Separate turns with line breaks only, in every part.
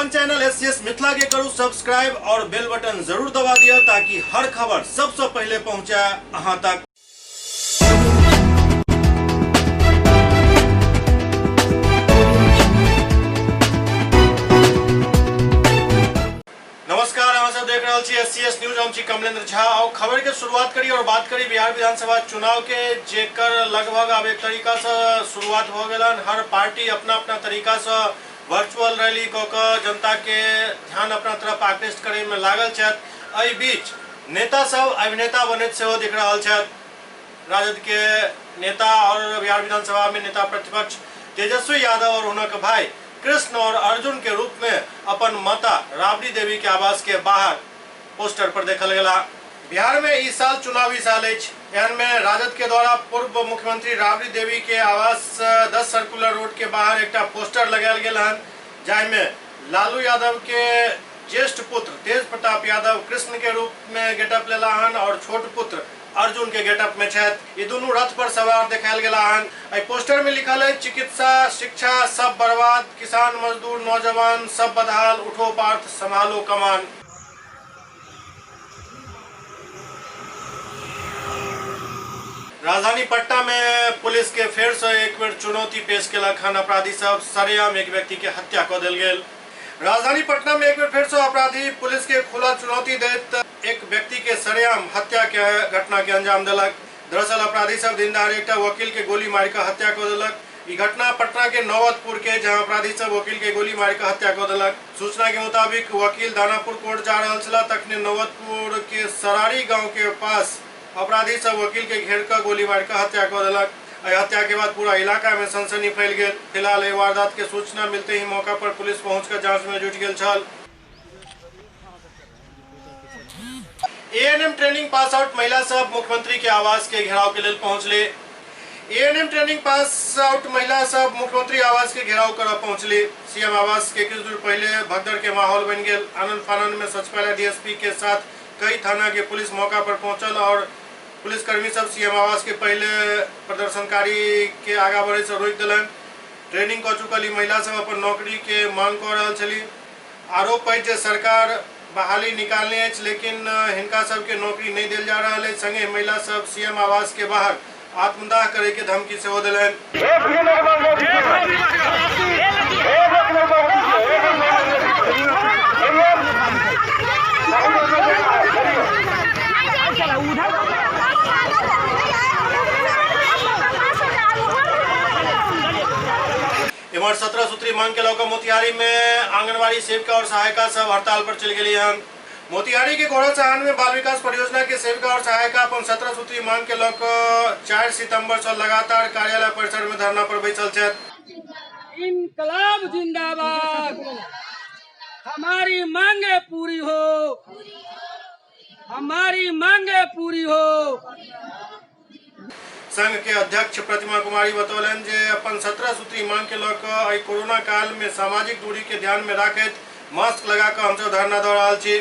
अपन channel SCS Mithila के करू subscribe और बेल बटन जरूर दबा दिया ताकि हर खबर सबसे पहले पहुंचे अहां तक। नमस्कार, अहाँ सब देख रहे छी एससीएस न्यूज। हम छी कमलेंद्र झा और खबर के शुरुआत करी और बात करी बिहार विधानसभा चुनाव के, जेकर लगभग अब एक तरीका से शुरुआत हो गलन। हर पार्टी अपना अपना तरीका से वर्चुअल रैली कऽ जनता के ध्यान अपना तरफ आकृष्ट करे में लागल छथि। एहि बीच नेता सब अभिनेता बनैत सेहो दिख रहल छथि। राजद के नेता और बिहार विधानसभा में नेता प्रतिपक्ष तेजस्वी यादव और हुनक भाई कृष्ण और अर्जुन के रूप में अपन माता राबड़ी देवी के आवास के बाहर पोस्टर पर देखल गया। बिहार में इस साल चुनावी साल में राजद के द्वारा पूर्व मुख्यमंत्री राबड़ी देवी के आवास 10 सर्कुलर रोड के बाहर एक पोस्टर लगायल गेल हन, जाहिमे लालू यादव के ज्येष्ठ पुत्र तेज प्रताप यादव कृष्ण के रूप में गेटअप लेला हन और छोट पुत्र अर्जुन के गेटअप में छथि। ये दोनों रथ पर सवार देखायल गेला हन। एहि पोस्टर में लिखल है, चिकित्सा शिक्षा सब बर्बाद, किसान मजदूर नौजवान सब बदहाल, उठो पार्थ संभालो कमान। राजधानी पटना में पुलिस के फिर से एक बेर चुनौती पेश केलक हन। अपराधी सब सरेआम एक व्यक्ति के हत्या कऽ देल गेल। राजधानी पटना में एक बार फिर से अपराधी पुलिस के खुला चुनौती दैत एक व्यक्ति के सरेआम हत्या के घटना के अंजाम दिलक। दरअसल अपराधी सब दिन दहाड़े एक वकील के गोली मार के हत्या कर दिलक। ई घटना पटना के नौबतपुर के, जहां अपराधी सब वकील के गोली मार के हत्या कर दिलक। सूचना के मुताबिक वकील दानापुर कोर्ट जा रहा छला, तखने नौबतपुर के सरारी गाँव के पास अपराधी सब वकील के घेर कर गोली मार के हत्या कर दिलक। हत्या के बाद पूरा इलाका में सनसनी फैल गई। फिलहाल यह वारदात के सूचना मिलते ही मौका पर पुलिस पहुंचकर जांच में जुट गेल छल। एएनएम ट्रेनिंग पास आउट महिला सब मुख्यमंत्री के आवास के घेराव के लिए पहुंचले। एएनएम ट्रेनिंग पास आउट महिला सब मुख्यमंत्री आवास के घेराव कर पहुंचली। सीएम आवास के कुछ दूर पहले भगदड़ के माहौल बन गया। आनंद फानंद में सचिवालय डीएसपी के साथ कई थाना के पुलिस मौका पर पहुंचल और पुलिसकर्मी सब सीएम आवास के पहले प्रदर्शनकारी के आगा बढ़े से रोक दिलन। ट्रेनिंग कर चुकल महिला सब अपन नौकरी के मांग कर रहा छली। आरोप है जे सरकार बहाली निकालने है, लेकिन हिनका सब के नौकरी नहीं दिल जा रहा है। संगे महिला सब सीएम आवास के बाहर आत्मदाह करे के धमकी से हो दिलन। इमर 17 सूत्री मांग के लौका मोतिहारी में आंगनबाड़ी सेविका और सहायिका सब हड़ताल पर चल गई हन। मोतिहारी के घोड़ा चहान में बाल विकास परियोजना के सेविका और सहायिका अपन 17 सूत्री मांग के लौका 4 सितंबर से लगातार कार्यालय परिसर में धरना पर बैठल छथि।
इनकलाब जिंदाबाद, हमारी मांगे पूरी हो, हमारी मांगे पूरी हो।
संघ के अध्यक्ष प्रतिमा कुमारी बतौलन जे अपन 17 सूत्री मांग के लौका कोरोना काल में सामाजिक दूरी के ध्यान में रखैत मास्क लगा कर हमसब धरना दऽ रहल छी।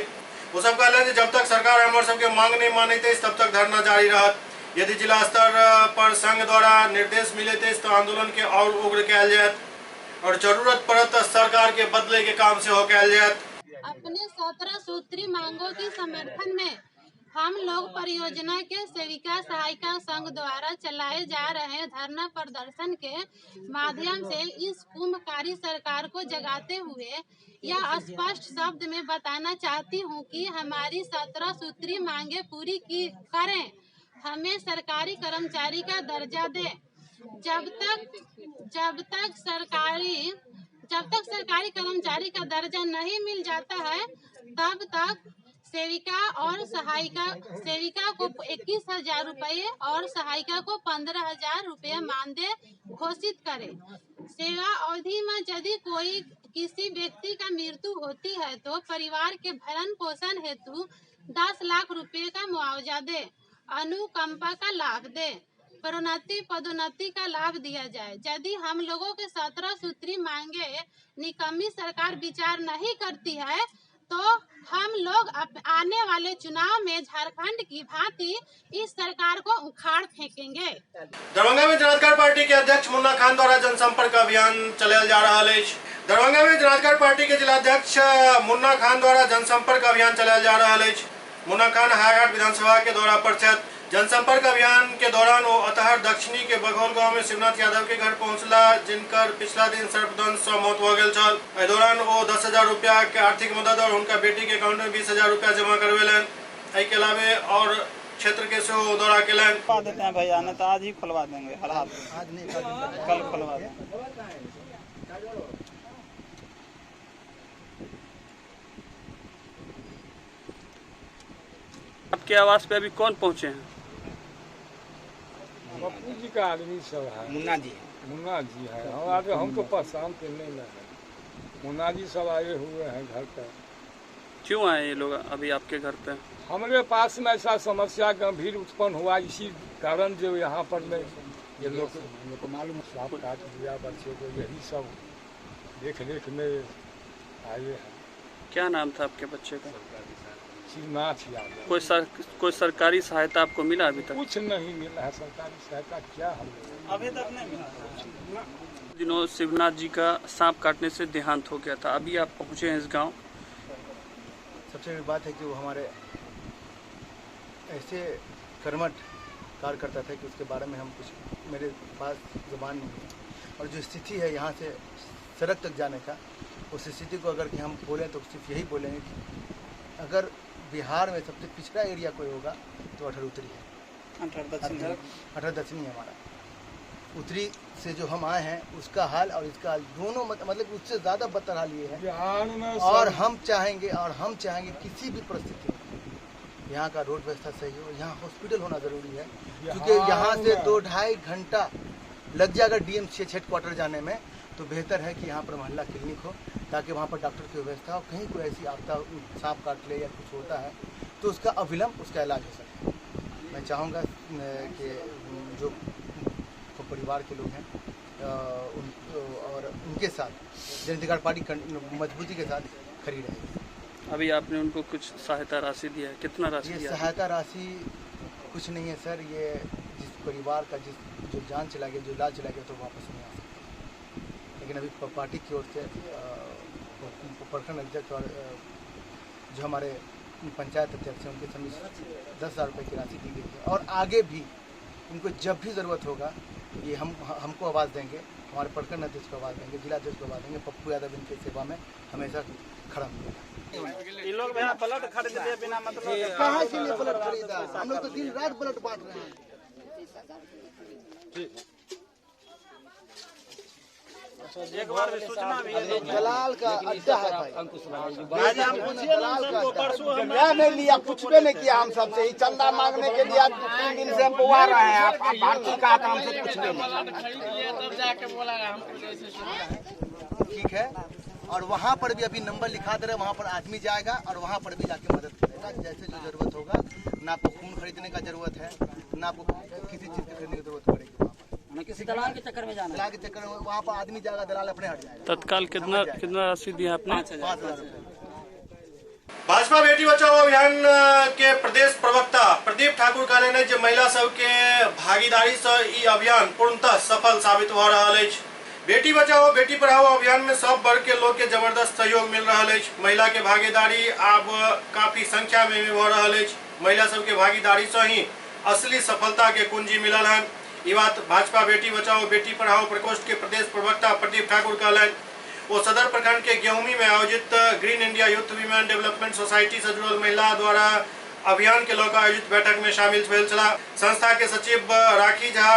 वो सब कहलन जब तक सरकार हमर सबके मांग नहीं मानते तब तक धरना जारी रहत। यदि जिला स्तर पर संघ द्वारा निर्देश मिलते तो आंदोलन के और उग्र कयल जायत और जरूरत पड़त तो सरकार के बदले के काम से हो कयल जायत।
अपने 17 सूत्री मांगों के समर्थन में हम लोग परियोजना के सेविका सहायिका संघ द्वारा चलाए जा रहे धरना प्रदर्शन के माध्यम से इस कुंभकारी सरकार को जगाते हुए यह स्पष्ट शब्द में बताना चाहती हूँ कि हमारी 17 सूत्री मांगे पूरी की करें। हमें सरकारी कर्मचारी का दर्जा दें। जब तक सरकारी कर्मचारी का दर्जा नहीं मिल जाता है तब तक सेविका को 21,000 रुपये और सहायिका को 15,000 रुपये मानदेय घोषित करें। सेवा अवधि में यदि कोई किसी व्यक्ति का मृत्यु होती है तो परिवार के भरण पोषण हेतु 10 लाख रुपए का मुआवजा दे, अनुकंपा का लाभ दे, प्रोन्नति पदोन्नति का लाभ दिया जाए। यदि हम लोगों के 17 सूत्री मांगे निकम्मी सरकार विचार नहीं करती है तो हम लोग आने वाले चुनाव में झारखंड की भांति इस सरकार को उखाड़ फेंकेंगे।
दरभंगा में जनाधिकार पार्टी के अध्यक्ष मुन्ना खान द्वारा जनसंपर्क अभियान चलायल जा रहा है। दरभंगा में जनाधिकार पार्टी के जिलाध्यक्ष मुन्ना खान द्वारा जनसंपर्क अभियान चलायल जा रहा है। मुन्ना खान हायाघाट विधानसभा के दौरा पर छथि। जनसंपर्क अभियान के दौरान वो अतहर दक्षिणी के बघौल गांव में शिवनाथ यादव के घर पहुंचला, जिनकर पिछला दिन सर्पदंश से मौत हो गई छल। एहि दौरान वो 10,000 रुपया के आर्थिक मदद और उनका बेटी के अकाउंट में 20,000 रुपया जमा करवेलन। एहि के अलावे और क्षेत्र के सेहो दौरा केलन।
देते हैं भैया, नहीं तो आज ही खुलवा देंगे। हालात आज नहीं, कल खुलवा देंगे।
आपके आवास पे अभी कौन पहुंचे हैं?
पप्पू जी का आदमी सब है, मुन्ना जी है। हम तो पहचान पे नहीं लगे। मुन्ना जी सब आए हुए हैं घर पर।
क्यों आए ये लोग अभी आपके घर पे?
हमारे पास में ऐसा समस्या गंभीर उत्पन्न हुआ, इसी कारण जो यहाँ पर में ये लोग को मालूम सांप काट दिया बच्चे को, यही सब देख रेख में आए हैं।
क्या नाम था आपके बच्चे का?
शिवनाथ यादव।
कोई सरकारी सहायता आपको मिला अभी तक?
कुछ नहीं मिला है सरकारी सहायता, क्या हम
अभी तक नहीं मिला।
दिनों शिवनाथ जी का सांप काटने से देहांत हो गया था, अभी आप पहुंचे हैं इस गांव।
सबसे बड़ी बात है कि वो हमारे ऐसे कर्मठ कार्यकर्ता थे कि उसके बारे में हम कुछ, मेरे पास जुबान नहीं है। और जो स्थिति है यहाँ से सड़क तक जाने का, उस स्थिति को अगर कि हम बोलें तो सिर्फ यही बोलेंगे कि अगर बिहार में सबसे पिछड़ा एरिया कोई होगा तो अठर उत्तरी है। अठर दक्षिणी है हमारा। उत्तरी से जो हम आए हैं उसका हाल और इसका हाल दोनों मतलब उससे ज़्यादा बदतर हाल ये है। और हम चाहेंगे किसी भी परिस्थिति में यहाँ का रोड व्यवस्था सही हो, यहाँ हॉस्पिटल होना ज़रूरी है, क्योंकि यहाँ से 2-2.5 घंटा लग जाएगा DMCH हेडक्वार्टर जाने में। तो बेहतर है कि यहाँ पर मोहल्ला क्लिनिक हो, ताकि वहाँ पर डॉक्टर की व्यवस्था हो। कहीं कोई ऐसी आपदा, सांप काट ले या कुछ होता है तो उसका अविलंब उसका इलाज हो सके। मैं चाहूँगा कि जो परिवार के लोग हैं और उनके साथ जनाधिकार पार्टी मजबूती के साथ खड़ी रहेगी।
अभी आपने उनको कुछ सहायता राशि दिया है, कितना राशि दिया?
ये सहायता राशि कुछ नहीं है सर। ये जिस परिवार का जो जान चला गया, जो इलाज चला गया, तो वापस नहीं आ सकता। लेकिन अभी पार्टी की ओर से प्रखंड अध्यक्ष और जो हमारे पंचायत अध्यक्ष हैं उनके सभी 10,000 रुपये की राशि दी गई है। और आगे भी इनको जब भी ज़रूरत होगा ये हमको आवाज़ देंगे, हमारे प्रखंड अध्यक्ष को आवाज़ देंगे, जिला अध्यक्ष को आवाज़ देंगे। पप्पू यादव इनकी सेवा में हमेशा खड़ा मिलेगा।
ये लोग भैया पलट खरीदते हैं बिना मतलब के।
कहाँ के लिए पलट खरीदा? हम लोग तो दिन रात पलट बांट रहे हैं।
एक बार भी सूचना भी है।
दलाल का अड्डा है भाई।
आज हम पूछिए ना सबको, परसों
मैं नहीं लिया, कुछ भी नहीं किया। हम सबसे ही चंदा मांगने के लिए 3 दिन से हम पुआ रहे हैं। आप भारती का काम से कुछ नहीं। ठीक है। और वहाँ पर भी अभी नंबर लिखा दे रहे, वहाँ पर आदमी जाएगा और वहाँ पर भी जाके मदद करेगा जैसे जो जरूरत होगा। ना आपको खून खरीदने का जरूरत है, ना आपको किसी चीज़ की खरीदने की जरूरत पड़ेगी।
किसी दलाल के चक्कर में जाना,
दलाल के चक्कर में वहाँ पर आदमी जाएगा, दलाल अपने हट जाएगा।
तत्काल कितना राशि दिया आपने?
5,000 रुपये।
भाजपा बेटी बचाओ अभियान के प्रदेश प्रवक्ता प्रदीप ठाकुर कहले ने जे महिला सब के भागीदारी से ई अभियान पूर्णतः सफल साबित हो रहा है। बेटी बचाओ बेटी पढ़ाओ अभियान में सब वर्ग के लोग के जबरदस्त सहयोग मिल रहा है। महिला के भागीदारी अब काफी संख्या में भी हो रहा है। महिला सब के भागीदारी से ही असली सफलता के कुंजी मिलल है। ये बात भाजपा बेटी बचाओ बेटी पढ़ाओ प्रकोष्ठ के प्रदेश प्रवक्ता प्रदीप ठाकुर कहलन। वो सदर प्रखंड के गेहूमी में आयोजित green India youth women development society से जुड़ल महिला द्वारा अभियान के लोग आयोजित बैठक में शामिल भेल छला। संस्था के सचिव राखी झा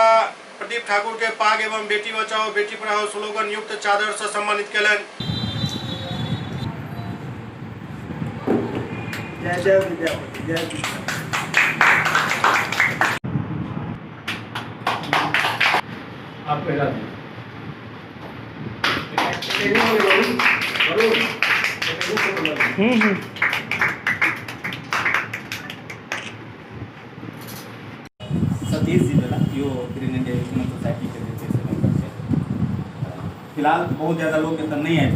प्रदीप ठाकुर के पाग एवं बेटी बचाओ बेटी पढ़ाओ स्लोगन युक्त चादर से सम्मानित कलन।
जय जय विद्यापति, जय आप पहला
सतीश जी वाला यो ग्रीन इंडिया ह्यूमन सोसाइटी के जैसे मेंबर है। फिलहाल बहुत ज़्यादा लोग तो नहीं आए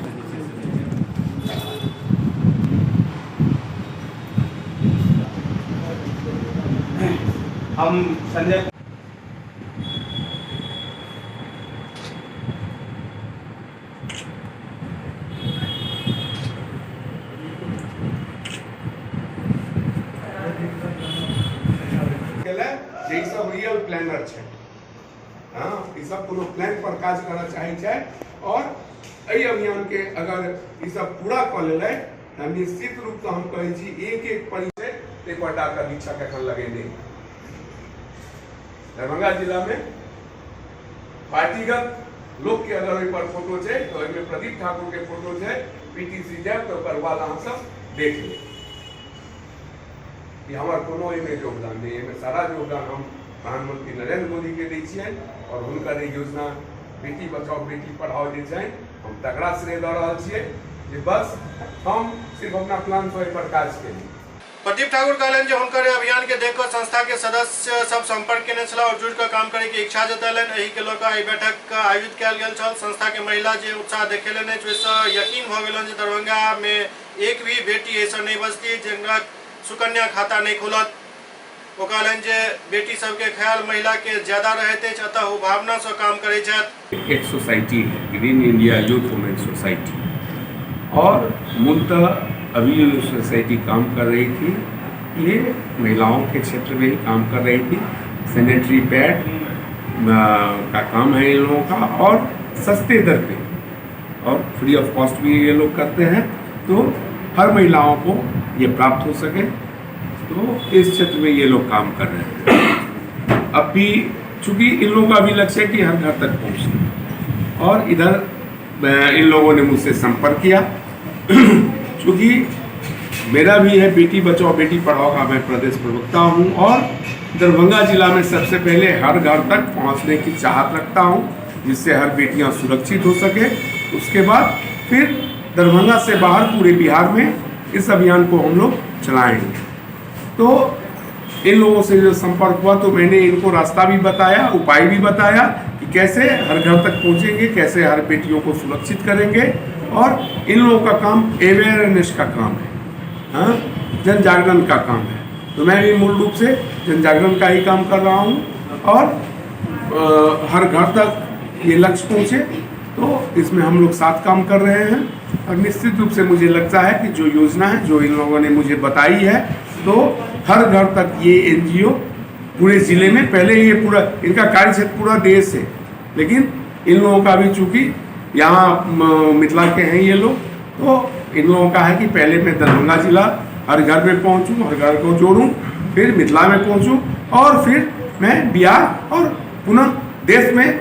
हम संजय
जे सब रियल प्लानर है, हाँ, ई सब कोनो प्लान पर काज करना चाहे छै और एहि अभियान के अगर ई सब पूरा कर लेलै त निश्चित रूप से हम कहै छी एक परिचय एक बार डाक अधीक्षक एखन लगेने दरभंगा जिला में पार्टीगत लोग के अगर ओहि पर फोटो छै तो ओहि में प्रदीप ठाकुर के फोटो छै, पीटीसी जायब तो ओकर बाद अहाँ सब देख लेब कि हमार कोनो एहिमे योगदान नहीं, एहिमे सारा योगदान हम प्रधानमंत्री नरेंद्र मोदी के दै छियनि और हुनकर योजना बेटी बचाओ बेटी पढ़ाओ जे छै हम तगड़ा श्रेय दऽ रहल छियै जे बस हम सिर्फ अपना प्लान पर एहि पर काज केली।
प्रदीप ठाकुर कहलन जे हुनकर अभियान के देखकर संस्था के सदस्य सब संपर्क केने छला और जुड़ कर काम करे के इच्छा जतैलन। एही के लऽ कऽ बैठक आयोजित कयल गेल छल। संस्था के महिला जे उत्साह देखेलन ओहिसँ यकीन भऽ गेलन जे दरभंगा में एक भी बेटी ऐसा नहीं बचती जिनका सुकन्या खाता नहीं खुलत। वो कहलन जे बेटी सबके ख्याल महिला के ज्यादा रहते अतः वो भावना से काम करे छथि।
एक सोसाइटी है green India youth women society और मूलतः अभी जो सोसाइटी काम कर रही थी ये महिलाओं के क्षेत्र में ही काम कर रही थी। सैनिटरी पैड का काम है इन लोगों का और सस्ते दर पे और फ्री ऑफ कॉस्ट भी ये लोग करते हैं, तो हर महिलाओं को ये प्राप्त हो सके, तो इस क्षेत्र में ये लोग काम कर रहे हैं। अब भी चूँकि इन लोगों का भी लक्ष्य है कि हर घर तक पहुँचना और इधर इन लोगों ने मुझसे संपर्क किया क्योंकि मेरा भी है बेटी बचाओ बेटी पढ़ाओ का मैं प्रदेश प्रवक्ता हूँ और दरभंगा जिला में सबसे पहले हर घर तक पहुँचने की चाहत रखता हूँ जिससे हर बेटियाँ सुरक्षित हो सके। उसके बाद फिर दरभंगा से बाहर पूरे बिहार में इस अभियान को हम लोग चलाएंगे। तो इन लोगों से जो संपर्क हुआ तो मैंने इनको रास्ता भी बताया, उपाय भी बताया कि कैसे हर घर तक पहुंचेंगे, कैसे हर बेटियों को सुरक्षित करेंगे और इन लोगों का काम अवेयरनेस का काम है, हाँ, जन जागरण का काम है। तो मैं भी मूल रूप से जन जागरण का ही काम कर रहा हूँ और हर घर तक ये लक्ष्य पहुँचे, तो इसमें हम लोग साथ काम कर रहे हैं और निश्चित रूप से मुझे लगता है कि जो योजना है जो इन लोगों ने मुझे बताई है तो हर घर तक ये एनजीओ पूरे ज़िले में, पहले ये पूरा इनका कार्य क्षेत्र पूरा देश है लेकिन इन लोगों का भी चूँकि यहाँ मिथिला के हैं ये लोग, तो इन लोगों का है कि पहले मैं दरभंगा जिला हर घर में पहुँचूँ, हर घर को जोड़ूँ, फिर मिथिला में पहुँचूँ और फिर मैं बिहार और पुनः देश में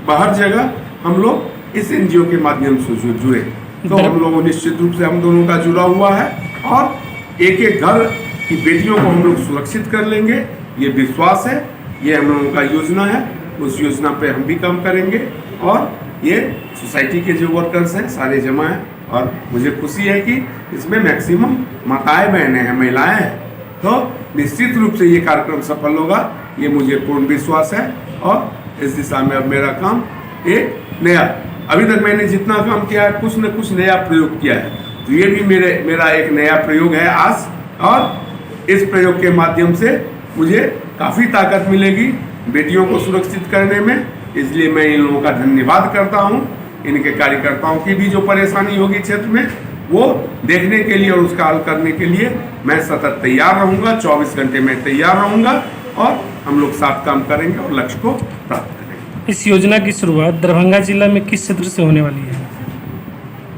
बाहर जगह हम लोग इस एनजीओ के माध्यम से जुड़े। तो हम लोग निश्चित रूप से हम दोनों का जुड़ा हुआ है और एक एक घर की बेटियों को हम लोग सुरक्षित कर लेंगे, ये विश्वास है, ये हम लोगों का योजना है। उस योजना पे हम भी काम करेंगे और ये सोसाइटी के जो वर्कर्स हैं सारे जमा हैं और मुझे खुशी है कि इसमें मैक्सिमम माताएं बहनें हैं, महिलाएं हैं, तो निश्चित रूप से ये कार्यक्रम सफल होगा, ये मुझे पूर्ण विश्वास है। और इस दिशा में अब मेरा काम एक नया, अभी तक मैंने जितना काम किया है कुछ न कुछ नया प्रयोग किया है, तो ये भी मेरा एक नया प्रयोग है आज और इस प्रयोग के माध्यम से मुझे काफ़ी ताकत मिलेगी बेटियों को सुरक्षित करने में। इसलिए मैं इन लोगों का धन्यवाद करता हूँ। इनके कार्यकर्ताओं की भी जो परेशानी होगी क्षेत्र में वो देखने के लिए और उसका हल करने के लिए मैं सतत तैयार रहूँगा, 24 घंटे में तैयार रहूँगा और हम लोग साथ काम करेंगे और लक्ष्य को प्राप्त करेंगे।
इस योजना की शुरुआत दरभंगा जिला में किस क्षेत्र से होने वाली है?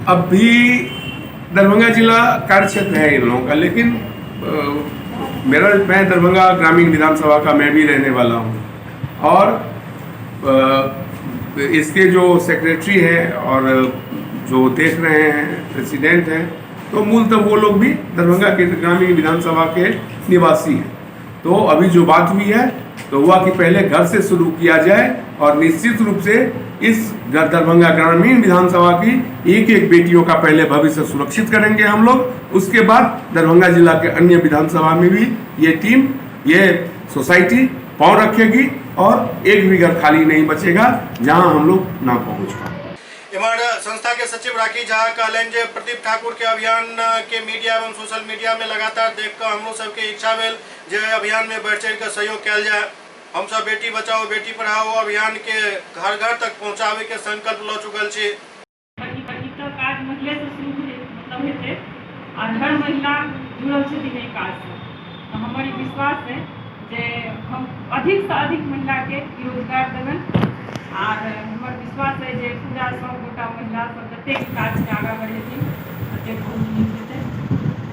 अभी दरभंगा जिला कार्य क्षेत्र है इन लोगों का, लेकिन मैं दरभंगा ग्रामीण विधानसभा का मैं भी रहने वाला हूँ और इसके जो सेक्रेटरी हैं और जो देख रहे हैं प्रेसिडेंट हैं, तो मूलतः वो लोग भी दरभंगा के ग्रामीण विधानसभा के निवासी हैं। तो अभी जो बात हुई है तो हुआ कि पहले घर से शुरू किया जाए और निश्चित रूप से इस दरभंगा ग्रामीण विधानसभा की एक एक बेटियों का पहले भविष्य सुरक्षित करेंगे हम लोग। उसके बाद दरभंगा जिला के अन्य विधानसभा में भी ये टीम, ये सोसाइटी पाँव रखेगी और एक भी घर खाली नहीं बचेगा जहां हम लोग ना पहुंच पाए।
इमर संस्था के सचिव राखी झा कहलन जे प्रदीप ठाकुर के अभियान के मीडिया एवं सोशल मीडिया में लगातार देख कर हमरो सबके इच्छा भेल जे अभियान में बढ़ चढ़ कर सहयोग कल जाए। हम सब बेटी बचाओ बेटी पढ़ाओ अभियान के घर घर तक पहुँचावे के संकल्प ल चुकल छी।
काज महिला से शुरू मतलब हेतै और हर महिला जुड़ल छथिन एहि काज से। तो हमारी विश्वास है जे हम अधिक से अधिक महिला के रोजगार देबन और हमार विश्वास है जे पूरा सब गोटा महिला सब जते भी काज के आगा बढ़ेथिन ओते बहुत नीक हेतै।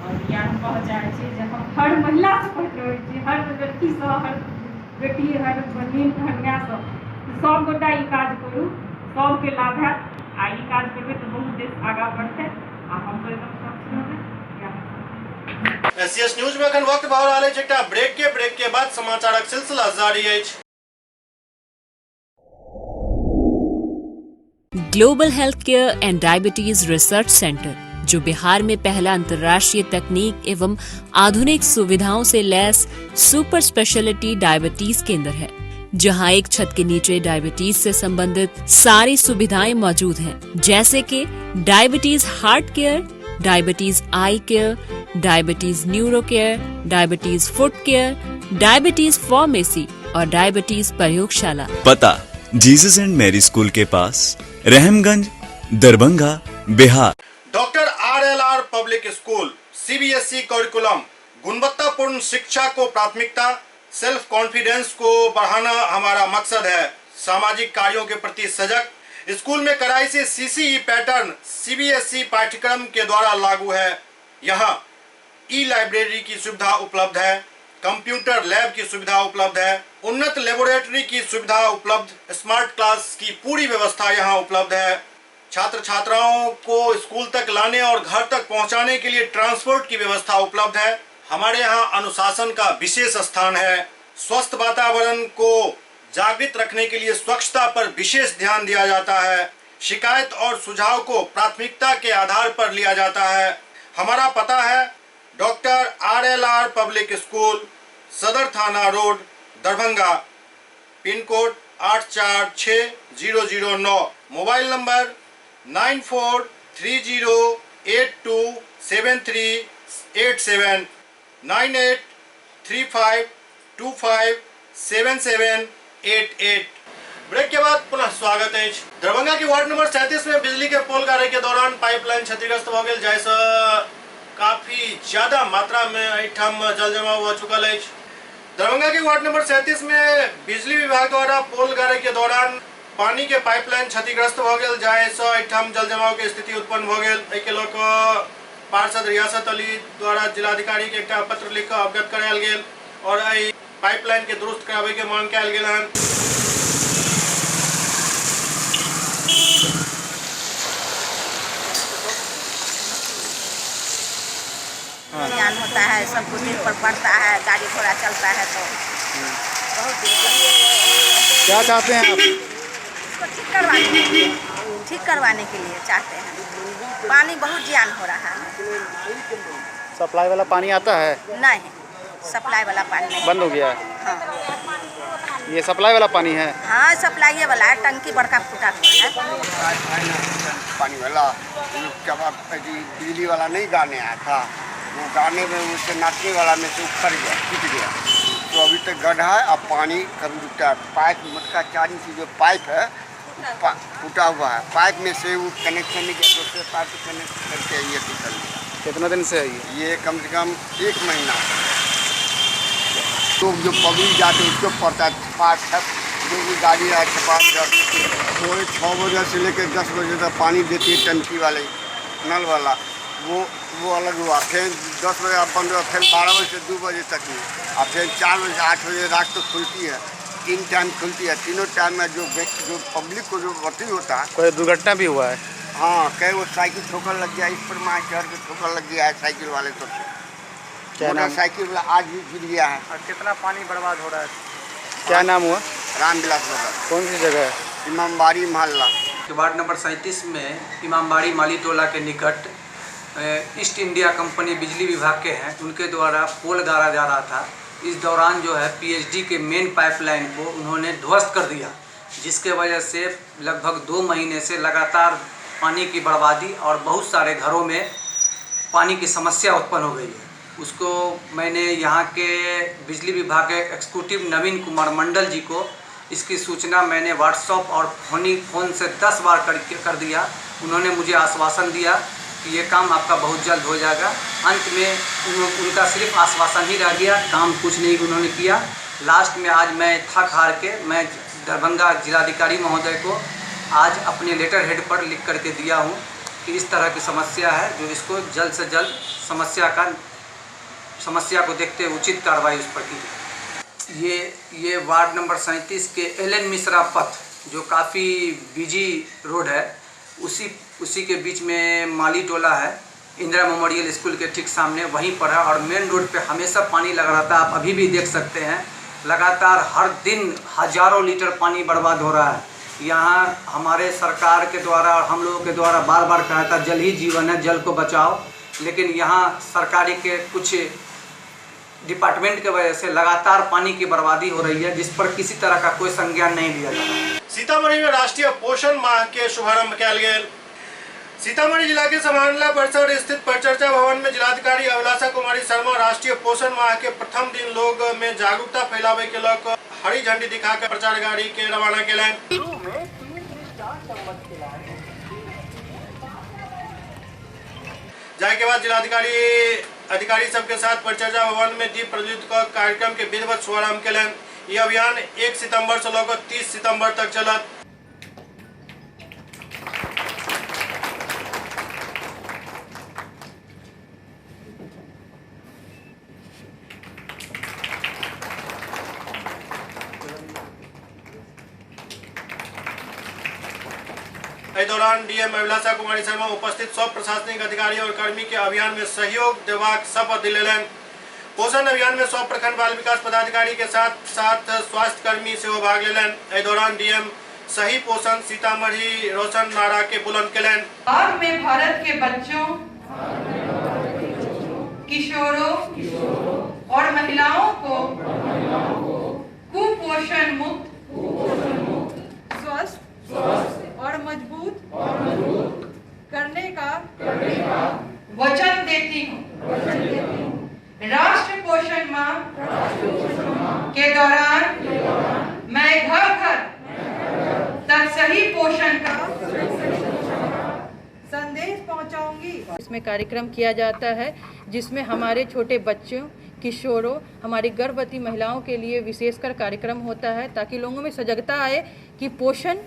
और या हम कह चाहै छी जे हम हर महिला से कहैत रहै छी, हर व्यक्ति से, हर बेटी, हर बहिन, हर माय सब गोटा ई काज करू, सबके लाभ हैत आ ई काज करबै तऽ बहुत देश आगा बढ़तै आ हम तो एकदम स्वच्छ रहबै।
एससीएस न्यूज में अखन वक्त भऽ रहल अछि एकटा ब्रेक के बाद समाचारक सिलसिला जारी अछि।
Global health care and diabetes research centre, जो बिहार में पहला अंतर्राष्ट्रीय तकनीक एवं आधुनिक सुविधाओं से लैस सुपर स्पेशलिटी डायबिटीज केंद्र है, जहां एक छत के नीचे डायबिटीज से संबंधित सारी सुविधाएं मौजूद हैं, जैसे कि diabetes heart care, diabetes eye care, diabetes neuro care, diabetes foot care, diabetes pharmacy और डायबिटीज प्रयोगशाला।
पता जीसस एंड मैरी स्कूल के पास, Rahamganj, Darbhanga, Bihar.
Doctor RLR public school CBSE curriculum, गुणवत्तापूर्ण शिक्षा को प्राथमिकता, सेल्फ कॉन्फिडेंस को बढ़ाना हमारा मकसद है। सामाजिक कार्यों के प्रति सजग। स्कूल में कड़ाई से CCE पैटर्न CBSE पाठ्यक्रम के द्वारा लागू है। यहाँ ई-लाइब्रेरी की सुविधा उपलब्ध है, कंप्यूटर लैब की सुविधा उपलब्ध है, उन्नत लेबोरेटरी की सुविधा उपलब्ध, स्मार्ट क्लास की पूरी व्यवस्था यहाँ उपलब्ध है। छात्र छात्राओं को स्कूल तक लाने और घर तक पहुँचाने के लिए ट्रांसपोर्ट की व्यवस्था उपलब्ध है। हमारे यहाँ अनुशासन का विशेष स्थान है। स्वस्थ वातावरण को जागृत रखने के लिए स्वच्छता पर विशेष ध्यान दिया जाता है। शिकायत और सुझाव को प्राथमिकता के आधार पर लिया जाता है। हमारा पता है डॉक्टर RLR पब्लिक स्कूल, सदर थाना road, Darbhanga, pin code 846009, mobile number 9430827387, 9835257788। Break के बाद पुनः स्वागत है। दरभंगा के वार्ड नंबर 37 में बिजली के पोल कार्य के दौरान पाइपलाइन क्षतिग्रस्त हो गई, जैसा काफी ज्यादा मात्रा में एहिठाम जल जमाव हो चुकल है। दरभंगा के वार्ड नंबर 37 में बिजली विभाग द्वारा पोल कार्य के दौरान पानी के पाइपलाइन क्षतिग्रस्त हो गई, जैसा एहिठाम जल जमाव के स्थिति उत्पन्न हो गई। एहिके लऽ कऽ पार्षद रियासत अली द्वारा जिलाधिकारी के एक पत्र लिख कऽ अवगत करायल गेल और एहि पाइपलाइन के दुरुस्त कराबे के मांग कयल गेल हन।
ज्ञान होता है, सब कुछ दिन पर पड़ता है, गाड़ी घोड़ा चलता है तो बहुत दिक्कत।
क्या चाहते हैं आप?
इसको ठीक करवाने के लिए चाहते हैं। पानी बहुत जियान हो रहा है।
सप्लाई वाला पानी आता है?
नहीं, सप्लाई वाला पानी नहीं,
बंद हो गया है।
हाँ,
ये सप्लाई वाला पानी है?
हाँ, सप्लाई वाला है, टंकी बड़का फूटा हुआ है।
पानी वाला बिजली वाला नहीं गाने आया था, वो गाने में उससे नाचने वाला में से उखड़ गया, टूट गया। तो अभी तक गड्ढा है, अब पानी कभी रुकता है। पाइप मटका 4 इंच जो पाइप है फूटा हुआ है, पाइप में से वो कनेक्शन नहीं किया, दूसरे पाइप कनेक्ट करके ये निकल गया।
कितना दिन से है ये?
कम से कम 1 महीना। तो जो पब्लिक जाते उसको पड़ता है, जो भी गाड़ी है छपास 6 बजे से लेकर 10 बजे तक पानी देती है टंकी वाले नल वाला, वो अलग हुआ। फिर 10 बजे बंद हुआ, फिर 12 बजे से 2 बजे तक में, और फिर 4 बजे से 8 बजे रात तो खुलती है। 3 टाइम खुलती है, तीनों टाइम में जो पब्लिक को जो भर्ती होता है।
कोई दुर्घटना भी हुआ है?
हाँ, कई वो साइकिल ठोकर लग गया, इस पर मार चढ़ के ठोकर लग गया है साइकिल वाले तो। मोटरसाइकिल वाला आज भी गिर गया है।
और कितना पानी बर्बाद हो रहा है? क्या नाम हुआ?
रामविलास नगर।
कौन सी जगह है?
इमामबाड़ी मोहल्ला।
वार्ड नंबर 37 में इमामबाड़ी माली टोला के निकट ईस्ट इंडिया कंपनी बिजली विभाग के हैं, उनके द्वारा पोल गाड़ा जा रहा था। इस दौरान जो है PHD के मेन पाइपलाइन को उन्होंने ध्वस्त कर दिया, जिसके वजह से लगभग 2 महीने से लगातार पानी की बर्बादी और बहुत सारे घरों में पानी की समस्या उत्पन्न हो गई है। उसको मैंने यहाँ के बिजली विभाग के एग्जीक्यूटिव नवीन कुमार मंडल जी को इसकी सूचना मैंने व्हाट्सएप और फ़ोन से 10 बार कर दिया। उन्होंने मुझे आश्वासन दिया कि ये काम आपका बहुत जल्द हो जाएगा। अंत में उनका सिर्फ आश्वासन ही रह गया, काम कुछ नहीं उन्होंने किया। लास्ट में आज मैं थक हार के मैं दरभंगा जिलाधिकारी महोदय को आज अपने लेटर हेड पर लिख करके दिया हूँ कि इस तरह की समस्या है, जो इसको जल्द से जल्द समस्या को देखते उचित कार्रवाई उस पर की जाए। ये वार्ड नंबर 37 के एलन मिश्रा पथ जो काफ़ी बिजी रोड है, उसी के बीच में माली टोला है, इंदिरा मेमोरियल स्कूल के ठीक सामने वहीं पर है। और मेन रोड पे हमेशा पानी लगा रहता है, आप अभी भी देख सकते हैं। लगातार हर दिन हज़ारों लीटर पानी बर्बाद हो रहा है। यहाँ हमारे सरकार के द्वारा और हम लोगों के द्वारा बार बार कहा था जल ही जीवन है, जल को बचाओ, लेकिन यहाँ सरकारी के कुछ डिपार्टमेंट की वजह से लगातार पानी की बर्बादी हो रही है, जिस पर किसी तरह का कोई संज्ञान नहीं लिया जा रहा।
सीतामढ़ी में राष्ट्रीय पोषण माह के शुभारंभ किया गया। सीतामढ़ी जिला के समाहरणालय परिसर स्थित परिचर्चा भवन में जिलाधिकारी अभिलाषा कुमारी शर्मा राष्ट्रीय पोषण माह के प्रथम दिन लोग में जागरूकता फैलावे के लिए हरी झंडी दिखाकर प्रचार गाड़ी के रवाना किया। जाए के बाद जिलाधिकारी अधिकारी सबके साथ परिचर्चा भवन में दीप प्रज्वलित कर कार्यक्रम के विधिवत शुभारंभ किया। यह अभियान 1 सितंबर से लेकर 30 सितंबर तक चला। इस दौरान डीएम अभिलाषा कुमारी शर्मा उपस्थित सब प्रशासनिक अधिकारी और कर्मी के अभियान में सहयोग देवाक शपथ दिलेलन। पोषण अभियान में 100 प्रखंड बाल विकास पदाधिकारी के साथ स्वास्थ्य कर्मी से भाग लेलन। इस दौरान डीएम सही पोषण सीतामढ़ी रोशन नारा के बुलंद केलन।
और में भारत के बच्चों, किशोरों और महिलाओं को कुपोषण मुक्त, स्वस्थ और मजबूत करने का वचन देती हूँ। राष्ट्रीय पोषण माह के दौरान मैं घर घर तक सही पोषण का संदेश पहुंचाऊंगी। इसमें कार्यक्रम किया जाता है जिसमें हमारे छोटे बच्चों, किशोरों, हमारी गर्भवती महिलाओं के लिए विशेषकर कार्यक्रम होता है, ताकि लोगों में सजगता आए कि पोषण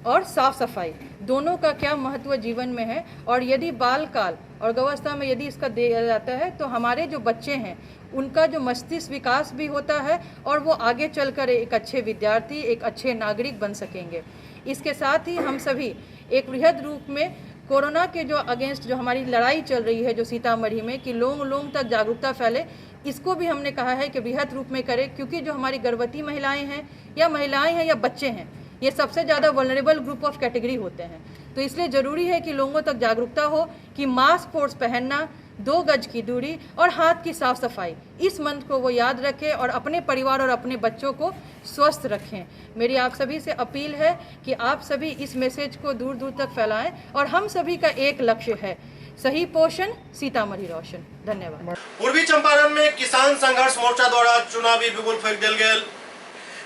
और साफ सफाई दोनों का क्या महत्व जीवन में है। और यदि बाल काल और गौवस्था में यदि इसका दिया जाता है तो हमारे जो बच्चे हैं उनका जो मस्तिष्क विकास भी होता है और वो आगे चलकर एक अच्छे विद्यार्थी, एक अच्छे नागरिक बन सकेंगे। इसके साथ ही हम सभी एक बृहद रूप में कोरोना के जो अगेंस्ट जो हमारी लड़ाई चल रही है जो सीतामढ़ी में, कि लोग तक जागरूकता फैले, इसको भी हमने कहा है कि बृहद रूप में करें। क्योंकि जो हमारी गर्भवती महिलाएं हैं या बच्चे हैं, ये सबसे ज़्यादा वल्नरेबल ग्रुप ऑफ कैटेगरी होते हैं। तो इसलिए ज़रूरी है कि लोगों तक जागरूकता हो कि मास्क फोर्स पहनना, 2 गज की दूरी और हाथ की साफ सफाई, इस मंत्र को वो याद रखें और अपने परिवार और अपने बच्चों को स्वस्थ रखें। मेरी आप सभी से अपील है कि आप सभी इस मैसेज को दूर दूर तक फैलाएं और हम सभी का एक लक्ष्य है, सही पोषण, सीतामढ़ी रोशन। धन्यवाद।
पूर्वी चंपारण में किसान संघर्ष मोर्चा द्वारा चुनावी बिगुल फेंक दिल गया।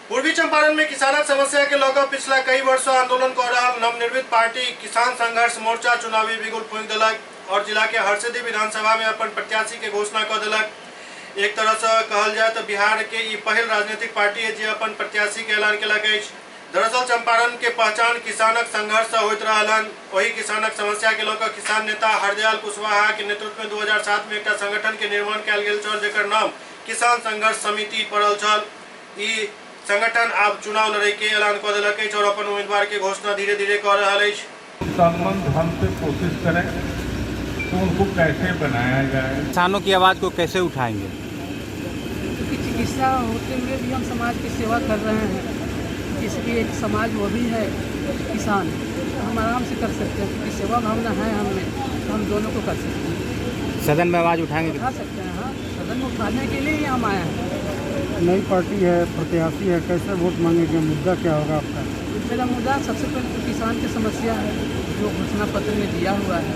पूर्वी चंपारण में किसानक समस्या के लेकर पिछला कई वर्षों आंदोलन कर रहा नवनिर्मित पार्टी किसान संघर्ष मोर्चा चुनावी बिगुल फूंक दिलक और जिला के हरसिद्धि विधानसभा में अपन प्रत्याशी के घोषणा कर दिलक। एक तरह से कहल जाए तो बिहार के ये पहल राजनीतिक पार्टी है जो अपन प्रत्याशी के ऐलान केलक। दरअसल चंपारण के पहचान किसानक संघर्ष होइत रहलन। वही किसानक समस्या के लेकर किसान नेता हरदयाल कुशवाहा के नेतृत्व में 2007 में एक संगठन के निर्माण कल गेल छल, जेकर नाम किसान संघर्ष समिति पड़ल छल। ई संगठन आप चुनाव लड़े के ऐलान कर दिलक और अपन उम्मीदवार के घोषणा धीरे धीरे कर रहा है।
संबंध हम से कोशिश करें तो उनको कैसे बनाया जाए,
किसानों की आवाज़ को कैसे उठाएंगे।
क्योंकि चिकित्सा होते हुए भी हम समाज की सेवा कर रहे हैं, इसलिए एक समाज वो भी है किसान, तो हम आराम से कर सकते हैं। क्योंकि सेवा भावना है हमें, तो हम दोनों को कर सकते हैं।
सदन में आवाज़ उठाएंगे,
उठा सकते हैं। हाँ, सदन में उठाने के लिए ही हम आए हैं।
नई पार्टी है, प्रत्याशी है, कैसे वोट मांगेंगे, मुद्दा क्या होगा आपका?
मेरा मुद्दा सबसे पहले तो किसान की समस्या है जो घोषणा पत्र में दिया हुआ है,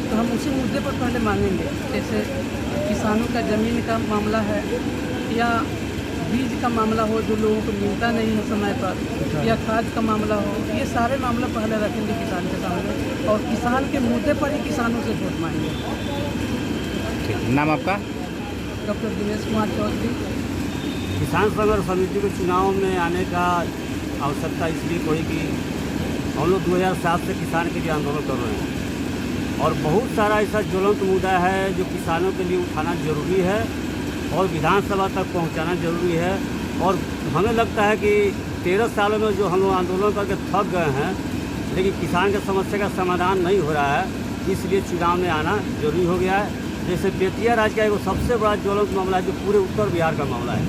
तो हम उसी मुद्दे पर पहले मांगेंगे। जैसे किसानों का ज़मीन का मामला है या बीज का मामला हो जो लोगों को मिलता नहीं है समय पर, या खाद का मामला हो, ये सारे मामले पहले रखेंगे किसान के सामने और किसान के मुद्दे पर ही किसानों से वोट मांगेंगे।
नाम आपका?
डॉक्टर दिनेश कुमार चौधरी।
किसान संघर्ष समिति के चुनाव में आने का आवश्यकता इसलिए पड़ी कि हम लोग 2007 से किसान के लिए आंदोलन कर रहे हैं और बहुत सारा ऐसा ज्वलंत मुद्दा है जो किसानों के लिए उठाना जरूरी है और विधानसभा तक पहुंचाना जरूरी है। और हमें लगता है कि 13 सालों में जो हम लोग आंदोलन करके थक गए हैं, लेकिन किसान की समस्या का समाधान नहीं हो रहा है, इसलिए चुनाव में आना जरूरी हो गया है। जैसे बेतिया राज्य का एक सबसे बड़ा ज्वलंत मामला है जो पूरे उत्तर बिहार का मामला है,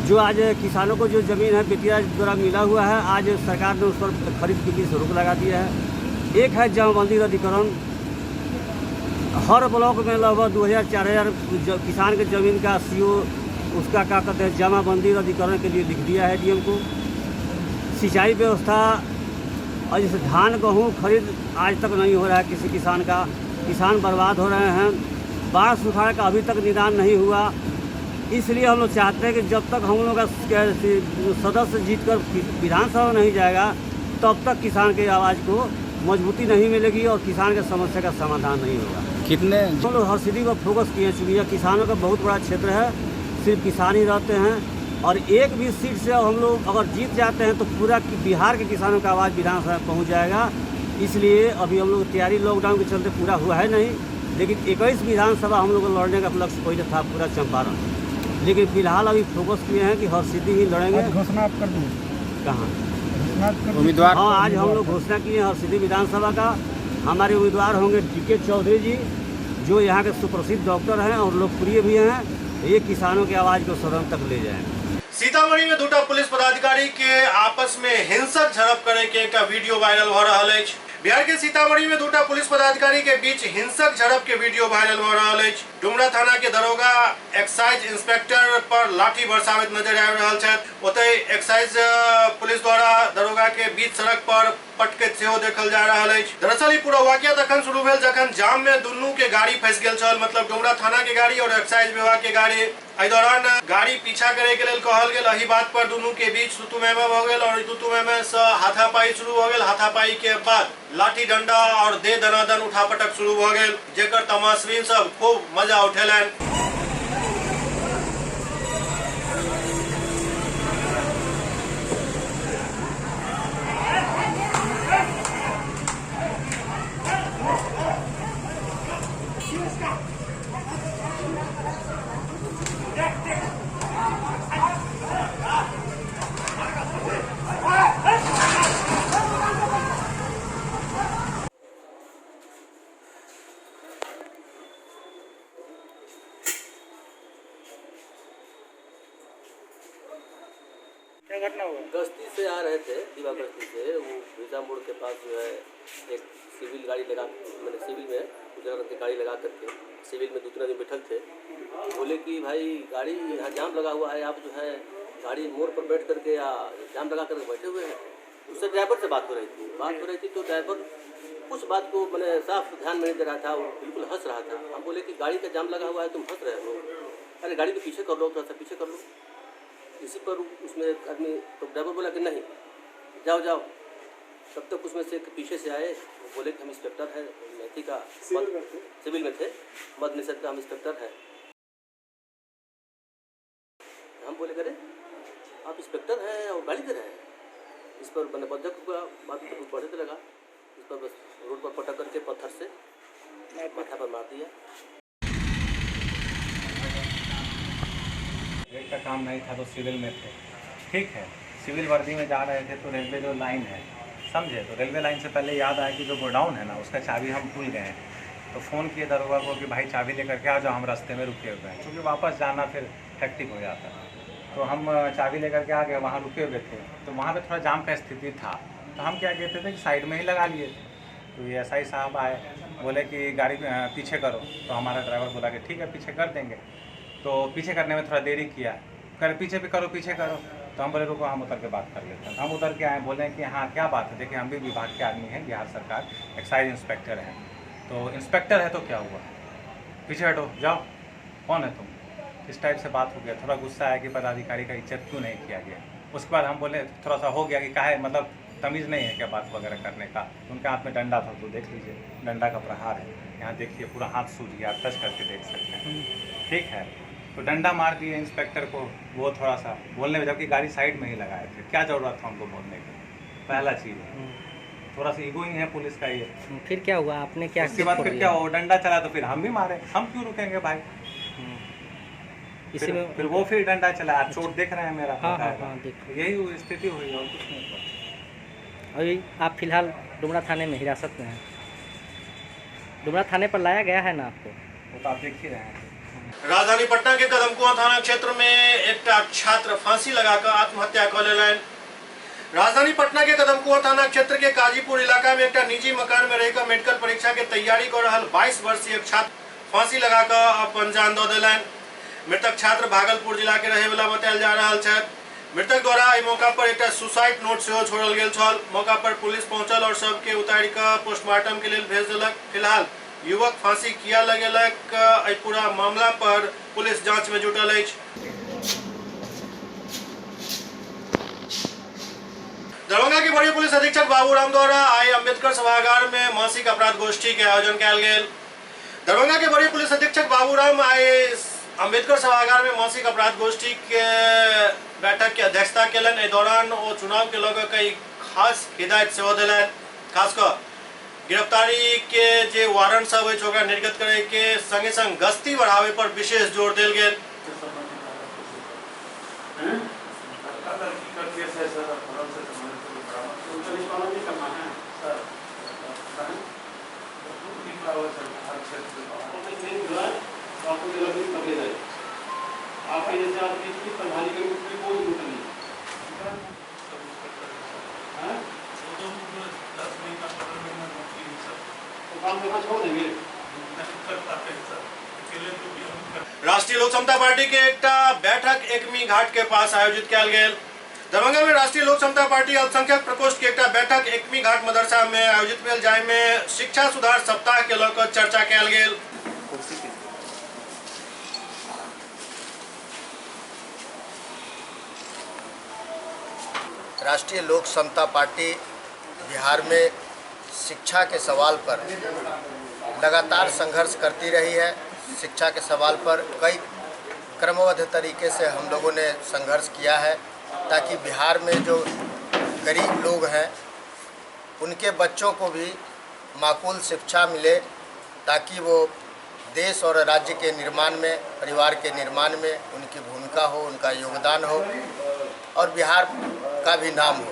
जो आज किसानों को जो ज़मीन है बेतिया द्वारा मिला हुआ है, आज सरकार ने उस पर खरीद बिक्री से रोक लगा दिया है। एक है जमाबंदी रद्दीकरण, हर ब्लॉक में लगभग 2000-4000 किसान के ज़मीन का सीओ उसका क्या कहते हैं जमाबंदी रद्दीकरण के लिए लिख दिया है डीएम को। सिंचाई व्यवस्था और जैसे धान गेहूँ खरीद आज तक नहीं हो रहा है किसी किसान का, किसान बर्बाद हो रहे हैं। बाढ़ सुखाड़ का अभी तक निदान नहीं हुआ, इसलिए हम लोग चाहते हैं कि जब तक हम लोग का सदस्य जीतकर विधानसभा में नहीं जाएगा तब तक किसान के आवाज़ को मजबूती नहीं मिलेगी और किसान के समस्या का समाधान नहीं होगा।
कितने
हम लोग हरसिद्धि पर फोकस किए चुके हैं। किसानों का बहुत बड़ा क्षेत्र है, सिर्फ किसान ही रहते हैं और एक भी सीट से हम लोग अगर जीत जाते हैं तो पूरा बिहार के किसानों का आवाज़ विधानसभा में पहुँच जाएगा। इसलिए अभी हम लोग तैयारी लॉकडाउन के चलते पूरा हुआ है नहीं, लेकिन 21 विधानसभा हम लोग को लड़ने का लक्ष्य पहले था पूरा चंपारण, लेकिन फिलहाल अभी फोकस किए हैं कि हरसिद्धि ही लड़ेंगे।
घोषणा आप कर दें
कहाँ
उम्मीदवार?
हाँ, आज हम लोग घोषणा किए हैं हरसिद्धि विधानसभा का। हमारे उम्मीदवार होंगे DK चौधरी जी, जो यहाँ के सुप्रसिद्ध डॉक्टर हैं और लोकप्रिय भी हैं। ये किसानों की आवाज़ को सदन तक ले जाएंगे।
सीतामढ़ी में दूटा पुलिस पदाधिकारी के आपस में हिंसक झड़प करे के एक वीडियो वायरल हो रहा है। बिहार के सीतामढ़ी में दूटा पुलिस पदाधिकारी के बीच हिंसक झड़प के वीडियो वायरल हो रहा है। डुमरा थाना के दरोगा एक्साइज इंस्पेक्टर पर लाठी बरसावत नजर आ रहा है। ओतय एक्साइज पुलिस द्वारा दरोगा के बीच सड़क पर पटके सेहो देखल जा रहा है। दरअसल ई पूरा वाकया तखन शुरू भेल जखन जाम में दुनू के गाड़ी फंस गेल छल, मतलब डुमरा थाना के गाड़ी और एक्साइज विभाग के गाड़ी। एहि दौरान गाड़ी पीछा करे के लेल कहल गेल, एहि बात पर दुनू के बीच तुतुमैमा भ गेल और तुतुमैमा से हाथापाई शुरू भ गेल। हाथापाई के बाद लाठी डंडा और दे दनादन उठापटक शुरू भ गेल, जेकर तमाशबीन सब खूब मजा उठेलनि।
क्या घटना हुआ?
गश्ती से आ रहे थे, दीवा गश्ती से, वो भीजा मोड़ के पास जो है एक सिविल गाड़ी लगा, मैंने सिविल में उजला रंग की गाड़ी लगा करके सिविल में दूसरे दिन बैठल थे। बोले कि भाई गाड़ी यहाँ जाम लगा हुआ है, आप जो है गाड़ी मोड़ पर बैठ करके या जाम लगा करके बैठे हुए हैं। उससे ड्राइवर से बात हो रही थी तो ड्राइवर कुछ बात को मैंने साफ ध्यान में नहीं दे रहा था, वो बिल्कुल हंस रहा था। हम बोले कि गाड़ी का जाम लगा हुआ है, तुम हंस रहे हो, अरे गाड़ी को पीछे कर लो, थोड़ा सा पीछे कर लो। इसी पर उसमें एक आदमी, तो ड्राइवर बोला कि नहीं जाओ जाओ। तब तक उसमें से एक पीछे से आए, वो बोले कि हम इंस्पेक्टर हैं मैथी का, सिविल में थे, मद निषेध का हम इंस्पेक्टर हैं। हम बोले करे आप इंस्पेक्टर हैं और गाड़ी दे रहे हैं। इस पर मैंने बद्धक हुआ, बात तो कुछ बढ़ते लगा, इस पर बस रोड पर पटक करके पत्थर से माथा पर मार दिया।
रेल का काम नहीं था तो सिविल में थे, ठीक है, सिविल वर्दी में जा रहे थे तो रेलवे जो लाइन है समझे, तो रेलवे लाइन से पहले याद आया कि जो गोडाउन है ना उसका चाबी हम भूल गए हैं। तो फ़ोन किए दरोगा को कि भाई चाबी लेकर के आ जाओ, हम रास्ते में रुके हुए हैं, क्योंकि वापस जाना फिर हेक्टिक हो जाता है। तो हम चाबी लेकर के आ गए, वहाँ रुके हुए थे, तो वहाँ पे थोड़ा जाम का स्थिति था। तो हम क्या कहते थे कि साइड में ही लगा लिए। तो ये SI साहब आए, बोले कि गाड़ी पीछे करो, तो हमारा ड्राइवर बोला कि ठीक है पीछे कर देंगे। तो पीछे करने में थोड़ा देरी किया, पीछे भी करो पीछे करो। तो हम बोले रुको हम उतर के बात कर लेते हैं। हम उतर के आए, बोले कि हाँ क्या बात है, देखिए हम भी विभाग के आदमी हैं, बिहार सरकार एक्साइज इंस्पेक्टर हैं। तो इंस्पेक्टर है तो क्या हुआ, पीछे हटो जाओ, कौन है तुम, इस टाइप से बात हो गया। थोड़ा गुस्सा आया कि पदाधिकारी का इज्जत क्यों नहीं किया गया। उसके बाद हम बोले थोड़ा सा हो गया कि काहे, मतलब तमीज़ नहीं है क्या बात वगैरह करने का। उनके हाथ में डंडा था, तो देख लीजिए डंडा का प्रहार है, यहाँ देखिए पूरा हाथ सूज गया, आप टच करके देख सकते हैं। ठीक है, तो डंडा मार दिए इंस्पेक्टर को। वो थोड़ा सा बोलने में, जबकि गाड़ी साइड में ही लगाए थे, क्या ज़रूरत था उनको बोलने की, पहला चीज़ है। थोड़ा सा ईगो ही है पुलिस का ये।
फिर क्या हुआ, आपने क्या?
उसके बाद फिर क्या हुआ, डंडा चला तो फिर हम भी मारे, हम क्यों रुकेंगे भाई। फिर वो फिर डंडा चला, आप चोट देख रहे हैं मेरा।
हाँ,
यही स्थिति हुई और कुछ नहीं हुआ।
अभी आप फिलहाल डुमरा थाने में हिरासत में हैं। डुमरा थाने पर लाया गया है ना आपको?
वो तो आप देख ही रहे हैं।
राजधानी पटना के कदमकुआं थाना क्षेत्र में एक छात्र फांसी लगाकर आत्महत्या कर लेलन। राजधानी पटना के कदमकुआं थाना क्षेत्र के काजीपुर इलाका में एक निजी मकान में रहकर मेडिकल परीक्षा के तैयारी कर रहा 22 वर्षीय छात्र फांसी लगाकर अपन जान दे दिलन। मृतक छात्र भागलपुर जिला के रहे वाला बतायल जा रहा है। मृतक द्वारा एहि मौका पर एक सुसाइड नोट से छोड़ल गेल छल। मौका पर पुलिस पहुंचल और शव के उतारि कऽ पोस्टमार्टम के लिए भेज दिलक। फिलहाल युवक फांसी किया लगेलक। एहि पूरा मामला पर पुलिस जांच में जुटल अछि। दरभंगा के वरीय पुलिस अधीक्षक बाबूराम द्वारा आई अम्बेडकर सभागार में मासिक अपराध गोष्ठी के आयोजन कयल गेल। दरभंगा के वरीय पुलिस अधीक्षक बाबूराम आई अम्बेडकर सभागार में मासिक अपराध गोष्ठी के बैठक की अध्यक्षता केलन। एहि दौरान वो चुनाव के लऽ कऽ कई खास हिदायत सेहो देलनि। खासकर गिरफ्तारी के जे वारंट सब अछि ओकरा निर्गत करे के संगे संग गश्ती बढ़ावे पर विशेष जोर देल गेल। राष्ट्रीय लोक समता पार्टी के एक बैठक एकमी घाट के पास आयोजित कयल गेल। दरभंगा में राष्ट्रीय लोक समता पार्टी अल्पसंख्यक प्रकोष्ठ के एक बैठक एकमी घाट मदरसा में आयोजित भेल, जाहि में शिक्षा सुधार सप्ताह के लऽ कऽ चर्चा कयल गेल।
राष्ट्रीय लोक समता पार्टी बिहार में शिक्षा के सवाल पर लगातार संघर्ष करती रही है। शिक्षा के सवाल पर कई क्रमबद्ध तरीके से हम लोगों ने संघर्ष किया है ताकि बिहार में जो गरीब लोग हैं उनके बच्चों को भी माकूल शिक्षा मिले, ताकि वो देश और राज्य के निर्माण में, परिवार के निर्माण में उनकी भूमिका हो, उनका योगदान हो और बिहार का भी नाम हो।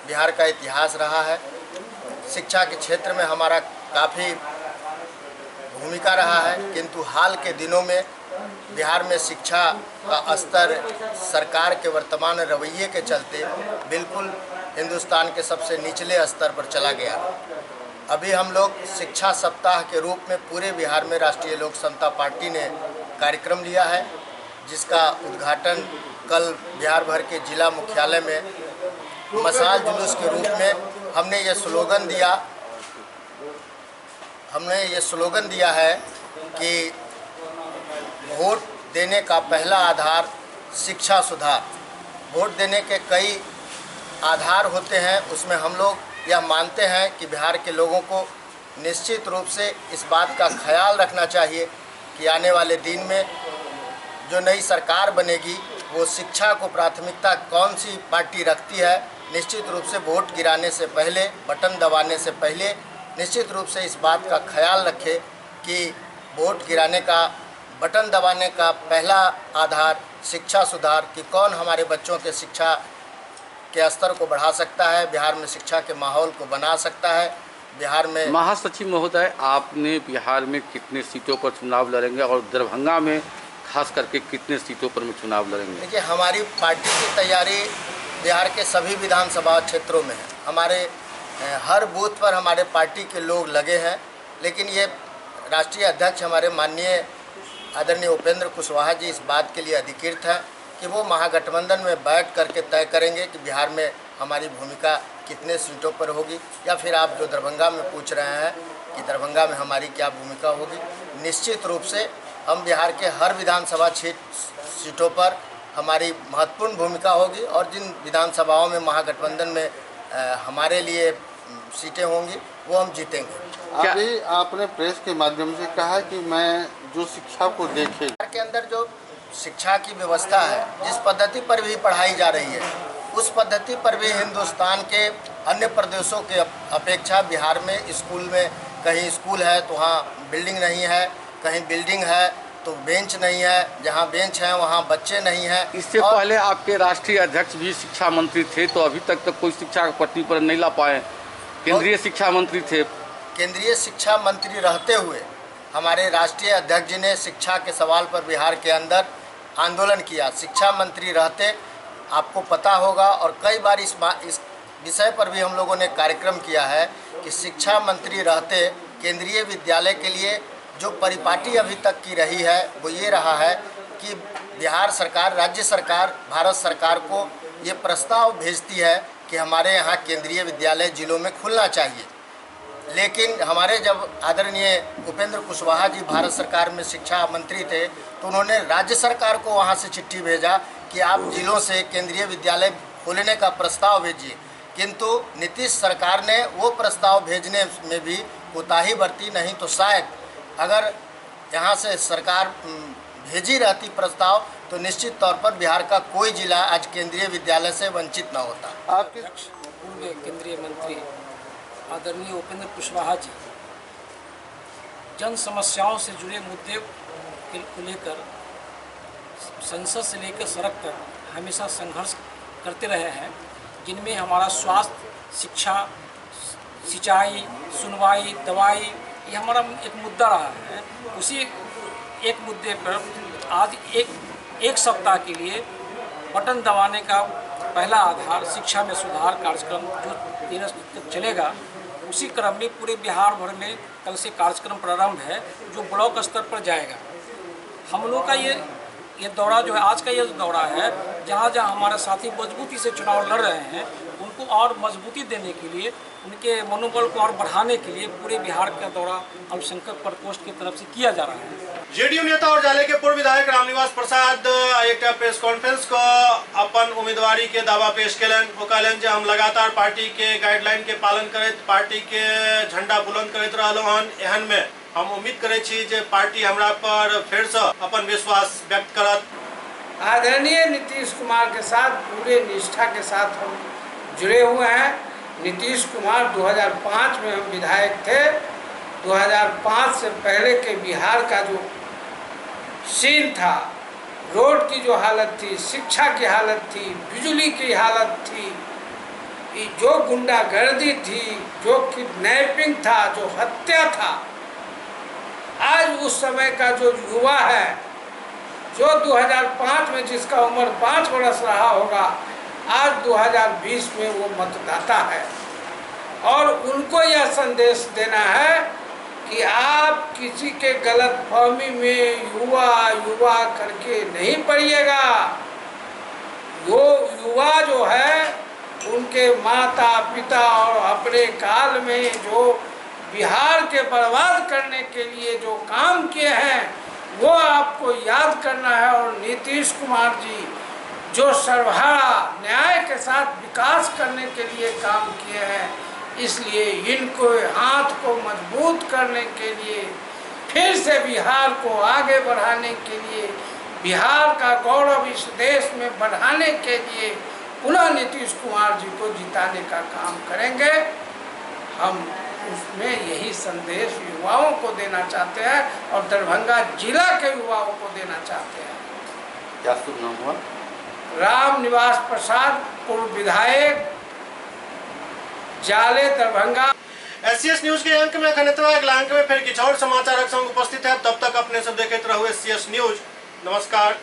बिहार का इतिहास रहा है, शिक्षा के क्षेत्र में हमारा काफ़ी भूमिका रहा है, किंतु हाल के दिनों में बिहार में शिक्षा का स्तर सरकार के वर्तमान रवैये के चलते बिल्कुल हिंदुस्तान के सबसे निचले स्तर पर चला गया। अभी हम लोग शिक्षा सप्ताह के रूप में पूरे बिहार में राष्ट्रीय लोक समता पार्टी ने कार्यक्रम लिया है, जिसका उद्घाटन कल बिहार भर के जिला मुख्यालय में मशाल जुलूस के रूप में हमने ये स्लोगन दिया है कि वोट देने का पहला आधार शिक्षा सुधार। वोट देने के कई आधार होते हैं, उसमें हम लोग यह मानते हैं कि बिहार के लोगों को निश्चित रूप से इस बात का ख्याल रखना चाहिए कि आने वाले दिन में जो नई सरकार बनेगी वो शिक्षा को प्राथमिकता कौन सी पार्टी रखती है। निश्चित रूप से वोट गिराने से पहले, बटन दबाने से पहले निश्चित रूप से इस बात का ख्याल रखे कि वोट गिराने का, बटन दबाने का पहला आधार शिक्षा सुधार, कि कौन हमारे बच्चों के शिक्षा के स्तर को बढ़ा सकता है, बिहार में शिक्षा के माहौल को बना सकता है। बिहार में
महासचिव महोदय, आपने बिहार में कितने सीटों पर चुनाव लड़ेंगे और दरभंगा में खास करके कितने सीटों पर में चुनाव लड़ेंगे?
देखिए, हमारी पार्टी की तैयारी बिहार के सभी विधानसभा क्षेत्रों में है। हमारे हर बूथ पर हमारे पार्टी के लोग लगे हैं, लेकिन ये राष्ट्रीय अध्यक्ष हमारे माननीय आदरणीय उपेंद्र कुशवाहा जी इस बात के लिए अधिकृत हैं कि वो महागठबंधन में बैठ करके तय करेंगे कि बिहार में हमारी भूमिका कितने सीटों पर होगी, या फिर आप जो दरभंगा में पूछ रहे हैं कि दरभंगा में हमारी क्या भूमिका होगी। निश्चित रूप से हम बिहार के हर विधानसभा सीटों पर हमारी महत्वपूर्ण भूमिका होगी और जिन विधानसभाओं में महागठबंधन में हमारे लिए सीटें होंगी वो हम जीतेंगे।
अभी आपने प्रेस के माध्यम से कहा कि मैं जो शिक्षा को देखे
बिहार के अंदर जो शिक्षा की व्यवस्था है, जिस पद्धति पर भी पढ़ाई जा रही है, उस पद्धति पर भी हिंदुस्तान के अन्य प्रदेशों के अपेक्षा बिहार में स्कूल में कहीं स्कूल है तो वहाँ बिल्डिंग नहीं है, कहीं बिल्डिंग है तो बेंच नहीं है, जहाँ बेंच है वहाँ बच्चे नहीं हैं।
इससे पहले आपके राष्ट्रीय अध्यक्ष भी शिक्षा मंत्री थे, तो अभी तक तो कोई शिक्षा का पटरी पर नहीं ला पाए। केंद्रीय शिक्षा मंत्री थे।
केंद्रीय शिक्षा मंत्री रहते हुए हमारे राष्ट्रीय अध्यक्ष जी ने शिक्षा के सवाल पर बिहार के अंदर आंदोलन किया। शिक्षा मंत्री रहते आपको पता होगा, और कई बार इस विषय पर भी हम लोगों ने कार्यक्रम किया है कि शिक्षा मंत्री रहते केंद्रीय विद्यालय के लिए जो परिपाटी अभी तक की रही है वो ये रहा है कि बिहार सरकार, राज्य सरकार भारत सरकार को ये प्रस्ताव भेजती है कि हमारे यहाँ केंद्रीय विद्यालय जिलों में खुलना चाहिए। लेकिन हमारे जब आदरणीय उपेंद्र कुशवाहा जी भारत सरकार में शिक्षा मंत्री थे तो उन्होंने राज्य सरकार को वहाँ से चिट्ठी भेजा कि आप जिलों से केंद्रीय विद्यालय खोलने का प्रस्ताव भेजिए, किंतु नीतीश सरकार ने वो प्रस्ताव भेजने में भी कोताही बरती। नहीं तो शायद अगर यहाँ से सरकार भेजी रहती प्रस्ताव तो निश्चित तौर पर बिहार का कोई जिला आज केंद्रीय विद्यालय से वंचित न होता।
आपके
पूर्व केंद्रीय मंत्री आदरणीय उपेंद्र कुशवाहा जी जन समस्याओं से जुड़े मुद्दे को लेकर संसद से लेकर सड़क तक हमेशा संघर्ष करते रहे हैं, जिनमें हमारा स्वास्थ्य, शिक्षा, सिंचाई, सुनवाई, दवाई ये हमारा एक मुद्दा रहा है। उसी एक मुद्दे पर आज एक सप्ताह के लिए बटन दबाने का पहला आधार शिक्षा में सुधार कार्यक्रम जो 13 तक चलेगा, उसी क्रम में पूरे बिहार भर में कल से कार्यक्रम प्रारंभ है जो ब्लॉक स्तर पर जाएगा। हम लोग का ये दौरा जो है, आज का ये दौरा है, जहाँ जहाँ हमारे साथी मजबूती से चुनाव लड़ रहे हैं उनको और मजबूती देने के लिए, उनके मनोबल को और बढ़ाने के लिए पूरे बिहार का दौरा अल्पसंख्यक प्रकोष्ठ की तरफ से किया जा रहा है।
जेडीयू नेता और जाले के पूर्व विधायक रामनिवास प्रसाद एक प्रेस कॉन्फ्रेंस को अपन उम्मीदवारी के दावा पेश कलन। वो कहलन जे हम लगातार पार्टी के गाइडलाइन के पालन करत, पार्टी के झंडा बुलंद करत रहलो हन। एहन में हम उम्मीद करे छी जे पार्टी हमरा पर फिर से अपन विश्वास व्यक्त करत।
आदरणीय नीतीश कुमार के साथ पूरे निष्ठा के साथ हम जुड़े हुए हैं। नीतीश कुमार 2005 में हम विधायक थे। 2005 से पहले के बिहार का जो सीन था, रोड की जो हालत थी, शिक्षा की हालत थी, बिजली की हालत थी, जो गुंडागर्दी थी, जो किडनैपिंग था, जो हत्या था, आज उस समय का जो युवा है, जो 2005 में जिसका उम्र 5 वर्ष रहा होगा, आज 2020 में वो मतदाता है। और उनको यह संदेश देना है कि आप किसी के गलतफहमी में युवा करके नहीं पड़िएगा। वो युवा जो है, उनके माता पिता और अपने काल में जो बिहार के बर्बाद करने के लिए जो काम किए हैं वो आपको याद करना है। और नीतीश कुमार जी जो सर्वहारा न्याय के साथ विकास करने के लिए काम किए हैं, इसलिए इनको हाथ को मजबूत करने के लिए, फिर से बिहार को आगे बढ़ाने के लिए, बिहार का गौरव इस देश में बढ़ाने के लिए पुनः नीतीश कुमार जी को जिताने का काम करेंगे। हम उसमें यही संदेश युवाओं को देना चाहते हैं और दरभंगा जिला के युवाओं को देना चाहते हैं।
क्या शुभ नाम हुआ?
रामनिवास प्रसाद, पूर्व विधायक, जाले, दरभंगा।
एससीएस न्यूज के अंक में अगला अंक में फिर किछ और समाचार संग उपस्थित है। तब तक अपने सब देखते रहो एससीएस न्यूज। नमस्कार।